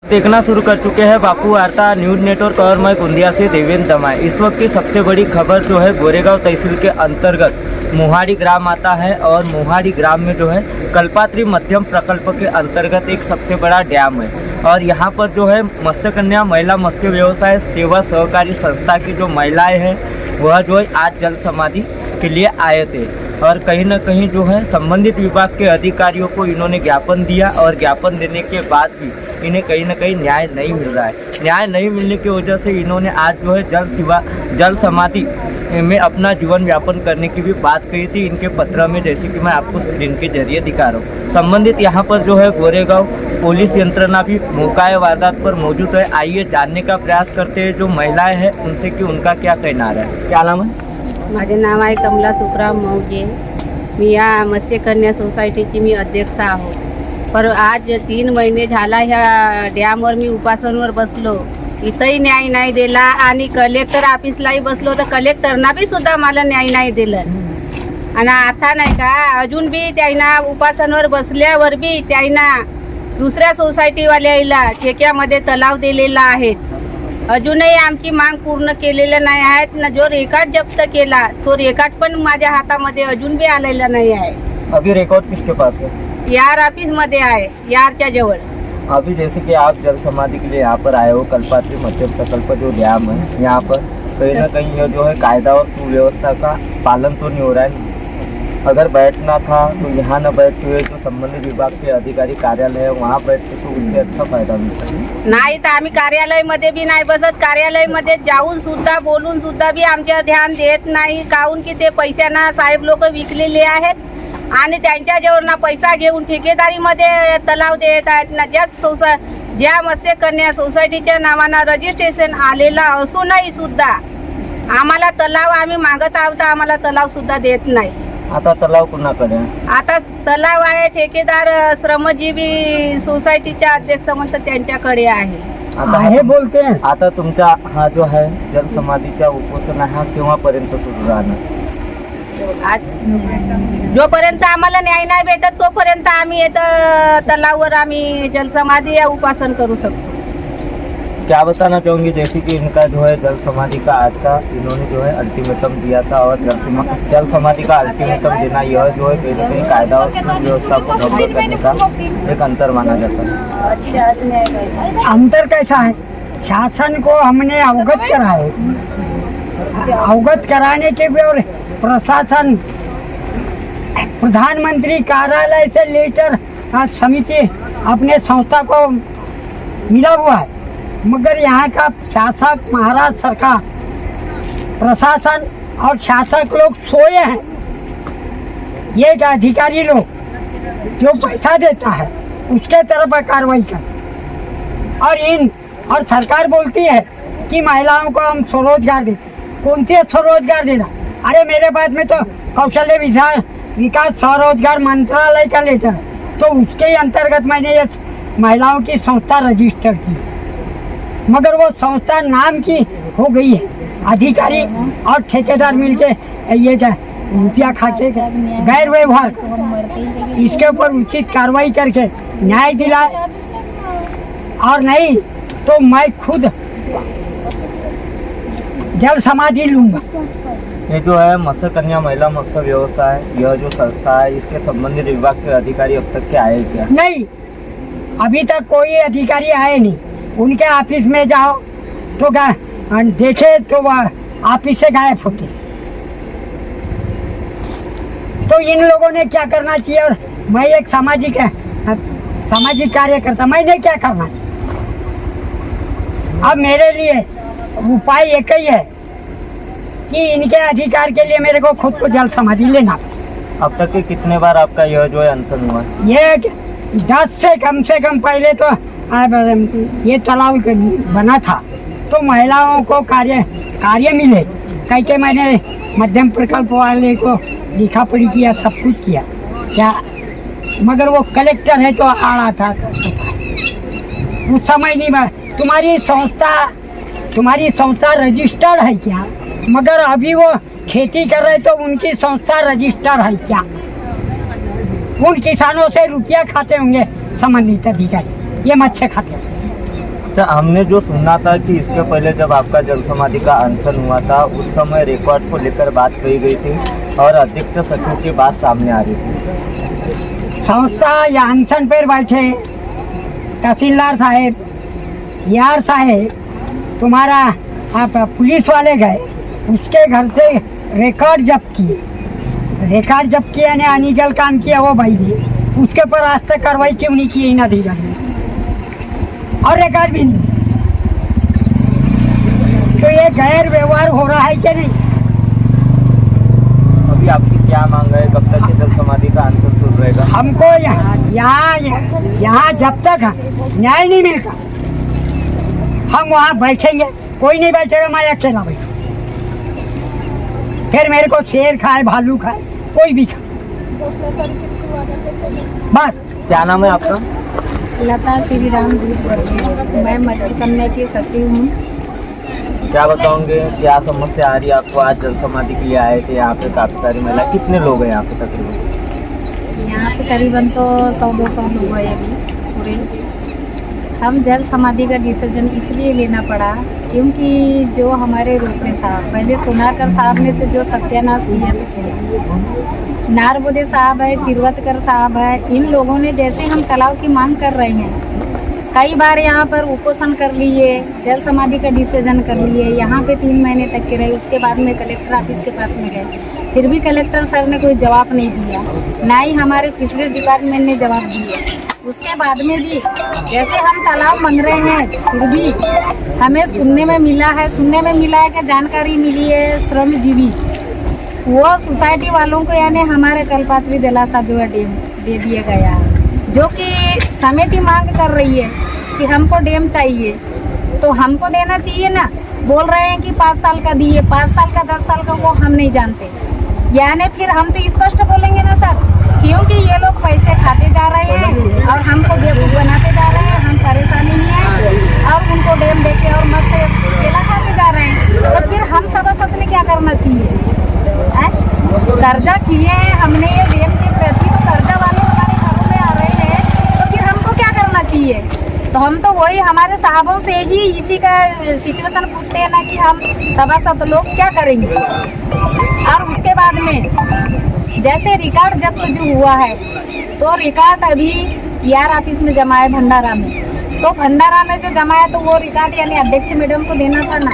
देखना शुरू कर चुके हैं बापू वार्ता न्यूज़ नेटवर्क और मैं गोंदिया से देवेंद्र दमाई। इस वक्त की सबसे बड़ी खबर जो है गोरेगांव तहसील के अंतर्गत मोहाड़ी ग्राम आता है और मोहाड़ी ग्राम में जो है कल्पात्री मध्यम प्रकल्प के अंतर्गत एक सबसे बड़ा डैम है और यहाँ पर जो है मत्स्य कन्या महिला मत्स्य व्यवसाय सेवा सहकारी संस्था की जो महिलाएं हैं वह जो है आज जल समाधि के लिए आए थे और कहीं न कहीं जो है संबंधित विभाग के अधिकारियों को इन्होंने ज्ञापन दिया और ज्ञापन देने के बाद भी इन्हें कहीं न कहीं न्याय नहीं मिल रहा है। न्याय नहीं मिलने की वजह से इन्होंने आज जो है जल समाधि में अपना जीवन यापन करने की भी बात कही थी इनके पत्र में, जैसे कि मैं आपको स्क्रीन के जरिए दिखा रहा हूँ। संबंधित यहाँ पर जो है गोरेगांव पुलिस यंत्रणा भी मौका वारदात पर मौजूद है। आइए जानने का प्रयास करते हैं जो महिलाएं हैं उनसे कि उनका क्या कहना है। क्या नाम है? माझे नाव आहे कमला सुखराम मौजे। मी या मत्स्य कन्या सोसायटीची मी अध्यक्ष आहो। पर आज 3 महिने झाला ह्या डॅमवर मी उपासनवर बसलो, इथंही न्याय नाही दिला आणि कलेक्टर ऑफिसलाही बसलो तर कलेक्टरना बी सुद्धा मला न्याय नाही दिलं। आणि आता नाही का अजून बी त्यांना उपासनवर बसल्यावर बी त्यांना दुसऱ्या सोसायटीवाल्याला ठेक्यामध्ये तलाव दिलेला आहे। अजूनही आमची मांग पूर्ण केलेल्या नाही आहेत ना। जो रेकॉर्ड जप्त केला तो रेकॉर्ड पण माझ्या हातामध्ये अजून भी आलेला नाही आहे। अभी रिकॉर्ड किसके पास है? यार ऑफिस मध्ये आहे, यारच्या जवळ। अभी जैसे कि आप जल समाधि के लिए यहाँ पर आए हो, कल्पात्री मध्यम प्रकल्प जो डैम है यहाँ पर कहीं ना कहीं यह जो है कायदा और सुव्यवस्था का पालन तो नहीं हो रहा है। अगर बैठना था तो यहाँ न बैठते हुए जो संबंधित विभाग के अधिकारी कार्यालय है वहाँ बैठते तो उससे अच्छा फायदा मिलता है। नाही तर आम्ही कार्यालयामध्ये बी नाही बसत, कार्यालयामध्ये जाऊन सुद्धा बोलून सुद्धा बी आमच्यावर ध्यान देत नाही। काहून की ते पैशांना साहेब लोक विकलेले आहेत आणि त्यांच्याजवळ ना पैसा घेऊन ठेकेदारीमध्ये तलाव देत आहेत ना। ज्या मत्स्य कन्या सोसायटीच्या नावानं रजिस्ट्रेशन आलेला असूनही सुद्धा आम्हाला तलाव आम्ही मागत आहोत तर आम्हाला तलाव सुद्धा देत नाही। आता तलाव कुणाकडे आहे? आता तलाव आहे ठेकेदार श्रमजीवी सोसायटीच्या अध्यक्ष म्हणतात त्यांच्याकडे आहे। आता हे बोलते हैं। आता तुमचा हा जो है जल समाधीचा उपोषण हा केव्हापर्यंत सुरू राहणार? आज जोपर्यंत आम्हाला न्याय नाही भेटत तोपर्यंत आम्ही तलावावर आम्ही जलसमाधी या उपासन करू सकतो। क्या बताना चाहूँगी जैसे कि इनका जो है जल समाधि का आज का इन्होंने जो है अल्टीमेटम दिया था और जल समाधि का अल्टीमेटम देना यह जो है कहीं ना कहीं कायदा और सुव्यवस्था को भंग करने का एक अंतर माना जाता है। अंतर कैसा है? शासन को हमने अवगत कराए, अवगत कराने के भी और प्रशासन प्रधानमंत्री कार्यालय से लेकर समिति अपने संस्था को मिला हुआ है, मगर यहाँ का शासक महाराज सरकार प्रशासन और शासक लोग सोए हैं। ये अधिकारी लोग जो पैसा देता है उसके तरफ कार्रवाई करते और सरकार बोलती है कि महिलाओं को हम स्वरोजगार देते। कौन सी स्वरोजगार देना? अरे मेरे पास में तो कौशल्य विकास स्वरोजगार मंत्रालय का लेटर है, तो उसके अंतर्गत मैंने ये महिलाओं की संस्था रजिस्टर की, मगर वो संस्था नाम की हो गई है। अधिकारी और ठेकेदार मिलके ये रुपया खा के गैर व्यवहार, इसके ऊपर उचित कार्रवाई करके न्याय दिलाए और नहीं तो मैं खुद जल समाधि लूंगा। ये जो है मत्स्य कन्या महिला मत्स्य व्यवसाय यह जो संस्था है इसके संबंधित विभाग के अधिकारी अब तक के आए क्या? नहीं, अभी तक कोई अधिकारी आए नहीं। उनके ऑफिस में जाओ तो देखे तो वह ऑफिस से गायब होते। तो इन लोगों ने क्या करना चाहिए? और मैं एक सामाजिक कार्यकर्ता, मैंने क्या करना चाहिए? अब मेरे लिए उपाय एक ही है कि इनके अधिकार के लिए मेरे को खुद को जल समाधि लेना। अब तक के कितने बार आपका यह जो है अनशन हुआ? ये 10 से कम पहले तो ये तालाब बना था तो महिलाओं को कार्य मिले कह के मैंने मध्यम प्रकल्प वाले को लिखा पढ़ी किया, सब कुछ किया क्या, मगर वो कलेक्टर है तो आड़ा था। कुछ समझ नहीं बा। तुम्हारी संस्था रजिस्टर्ड है क्या? मगर अभी वो खेती कर रहे तो उनकी संस्था रजिस्टर्ड है क्या? उन किसानों से रुपया खाते होंगे संबंधित अधिकारी, ये मच्छे खाते हैं। अच्छा, हमने जो सुना था कि इसके पहले जब आपका जल समाधि का अनशन हुआ था उस समय रिकॉर्ड को लेकर बात कही गई थी और अध्यक्ष सचिव की बात सामने आ रही थी। संस्था या अनशन पर बैठे तहसीलदार साहेब, यार साहेब, तुम्हारा आप पुलिस वाले गए, उसके घर से रिकॉर्ड जब्त किए, रिकॉर्ड जब्त किया ने अनलीगल काम किया वो भाई ने, उसके ऊपर आज तक कार्रवाई क्यों नहीं की इन अधिकारी ने, और रिकॉर्ड भी नहीं। तो ये गैर व्यवहार हो रहा है कि नहीं? अभी आपकी क्या मांग है, कब तक ये जल समाधि का अनशन शुरू रहेगा? हमको यहाँ जब तक न्याय नहीं मिलता हम वहाँ बैठेंगे, कोई नहीं बैठेगा, मैं अकेला बैठूँ, फिर मेरे को शेर खाए भालू खाए कोई भी खाए, बस। क्या नाम है आपका? लता श्री राम वर्गीय, मैं मच्छी कन्या की सचिव हूँ। क्या बताओगे, क्या समस्या आ रही है आपको? आज जल समाधि के लिए आए थे यहाँ पे काफ़ी सारी महिला, कितने लोग हैं यहाँ पे तकरीबन? यहाँ पे करीबन तो 100-200 लोग हैं अभी पूरे। हम जल समाधि का डिसीजन इसलिए लेना पड़ा क्योंकि जो हमारे रोकड़े साहब, पहले सोनारकर साहब ने तो जो सत्यानाश किया तो किया, नारबोदे साहब है, चिरवतकर साहब है, इन लोगों ने जैसे हम तालाब की मांग कर रहे हैं, कई बार यहाँ पर उपोषण कर लिए, जल समाधि का डिसीजन कर लिए, यहाँ पे 3 महीने तक के रहे। उसके बाद में कलेक्टर ऑफिस के पास में गए, फिर भी कलेक्टर सर ने कोई जवाब नहीं दिया, ना ही हमारे फिशरी डिपार्टमेंट ने जवाब दिया। उसके बाद में भी जैसे हम तालाब मांग रहे हैं, फिर भी हमें सुनने में मिला है कि जानकारी मिली है श्रमजीवी वो सोसाइटी वालों को यानी हमारे कल्पात्री जलाशय जो है डैम दे दिया गया, जो कि समिति मांग कर रही है कि हमको डैम चाहिए तो हमको देना चाहिए ना। बोल रहे हैं कि 5 साल का दिए, 5 साल का 10 साल का वो हम नहीं जानते, यानी फिर हम तो स्पष्ट बोलेंगे ना सर, क्योंकि ये लोग पैसे खाते जा रहे हैं और हमको बेवकूफ़ बनाते जा रहे हैं, हम परेशानी में हैं और उनको डैम देके और मस्त केला खाते जा रहे हैं। तो फिर हम सभासद ने क्या करना चाहिए? कर्जा किए हैं हमने ये डैम के प्रति, तो कर्जा वाले हमारे घरों में आ रहे हैं, तो फिर हमको क्या करना चाहिए? तो हम तो वही हमारे साहबों से ही इसी का सिचुएशन पूछते हैं ना कि हम सभासद लोग क्या करेंगे। और उसके बाद में जैसे रिकॉर्ड जब्त जो हुआ है, तो रिकॉर्ड अभी यार ऑफिस में जमा है भंडारा में, तो भंडारा में जो जमा है तो वो रिकॉर्ड यानी अध्यक्ष मैडम को देना था ना।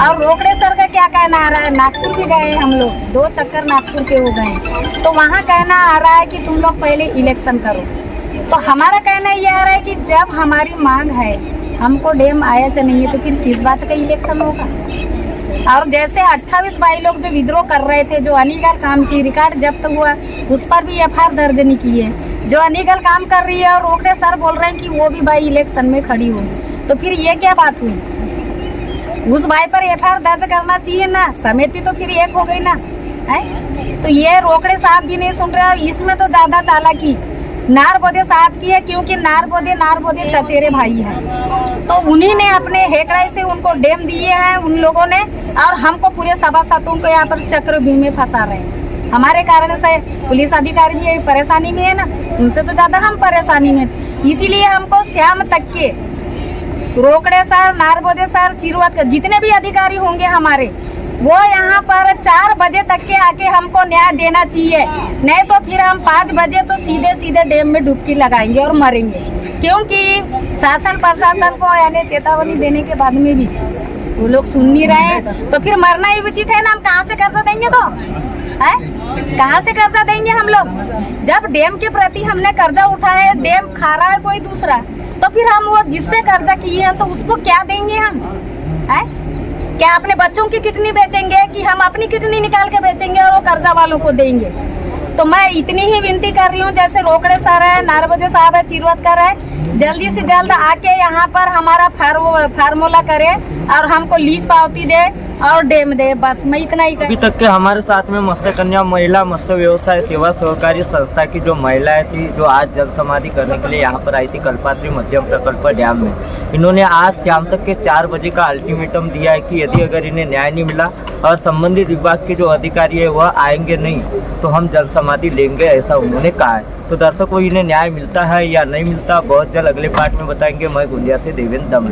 और रोकड़े सर का क्या कहना आ रहा है, नागपुर भी गए हम लोग, 2 चक्कर नागपुर के हो गए, तो वहाँ कहना आ रहा है कि तुम लोग पहले इलेक्शन करो। तो हमारा कहना ये आ रहा है कि जब हमारी मांग है, हमको डैम आया या नहीं है, तो फिर किस बात का इलेक्शन होगा? और जैसे 28 भाई लोग जो विद्रोह कर रहे थे, जो अनलीगल काम की रिकॉर्ड जब्त हुआ, उस पर भी एफआईआर दर्ज नहीं की है। जो अनलीगल काम कर रही है और रोकड़े सर बोल रहे हैं कि वो भी भाई इलेक्शन में खड़ी होगी, तो फिर ये क्या बात हुई? उस भाई पर एफआईआर दर्ज करना चाहिए ना, समिति तो फिर एक हो गई ना है। तो ये रोकड़े साहब भी नहीं सुन रहे, और इसमें तो ज़्यादा चालाकी नारबोदे साहब की है, क्योंकि नारबोदे चचेरे भाई हैं, तो उन्हीं ने अपने हेकड़ाई से उनको डैम दिए हैं उन लोगों ने, और हमको पूरे सभासदों को यहाँ पर चक्रव्यूह में फंसा रहे हैं। हमारे कारण से पुलिस अधिकारी भी परेशानी में है ना, उनसे तो ज़्यादा हम परेशानी में, इसीलिए हमको शाम तक के रोकड़े सर, नारबोदे सर, चिरवत जितने भी अधिकारी होंगे हमारे, वो यहाँ पर 4 बजे तक के आके हमको न्याय देना चाहिए, नहीं तो फिर हम 5 बजे तो सीधे डैम में डुबकी लगाएंगे और मरेंगे। क्योंकि शासन प्रशासन को यानी चेतावनी देने के बाद में भी वो लोग सुन नहीं रहे हैं, तो फिर मरना ही उचित है ना। हम कहाँ से कर्जा देंगे? तो है कहाँ से कर्जा देंगे हम लोग? जब डैम के प्रति हमने कर्जा उठाया है, डैम खा रहा है कोई दूसरा, तो फिर हम वो जिससे कर्जा किए हैं तो उसको क्या देंगे हम? है क्या अपने बच्चों की किडनी बेचेंगे कि हम अपनी किडनी निकाल के बेचेंगे और वो कर्जा वालों को देंगे? तो मैं इतनी ही विनती कर रही हूँ, जैसे रोकड़े सर है, नारबोदे साहब है, चिरवतकर है, जल्दी से जल्द आके यहाँ पर हमारा फार्मूला करे और हमको लीज पावती दे और डैम दे, बस मैं इतना ही अभी तक के हमारे साथ में मत्स्य कन्या महिला मत्स्य व्यवसाय सेवा सहकारी संस्था की जो महिलाएं थी, जो आज जल समाधि करने के लिए यहाँ पर आई थी कल्पात्री मध्यम प्रकल्प डैम में, इन्होंने आज शाम तक के 4 बजे का अल्टीमेटम दिया है कि यदि अगर इन्हें न्याय नहीं मिला और संबंधित विभाग के जो अधिकारी है वह आएंगे नहीं, तो हम जल समाधि लेंगे, ऐसा उन्होंने कहा है। तो दर्शकों, इन्हें न्याय मिलता है या नहीं मिलता, बहुत जल्द अगले पार्ट में बताएंगे। मैं गोंदिया से देवेंद्र दमले।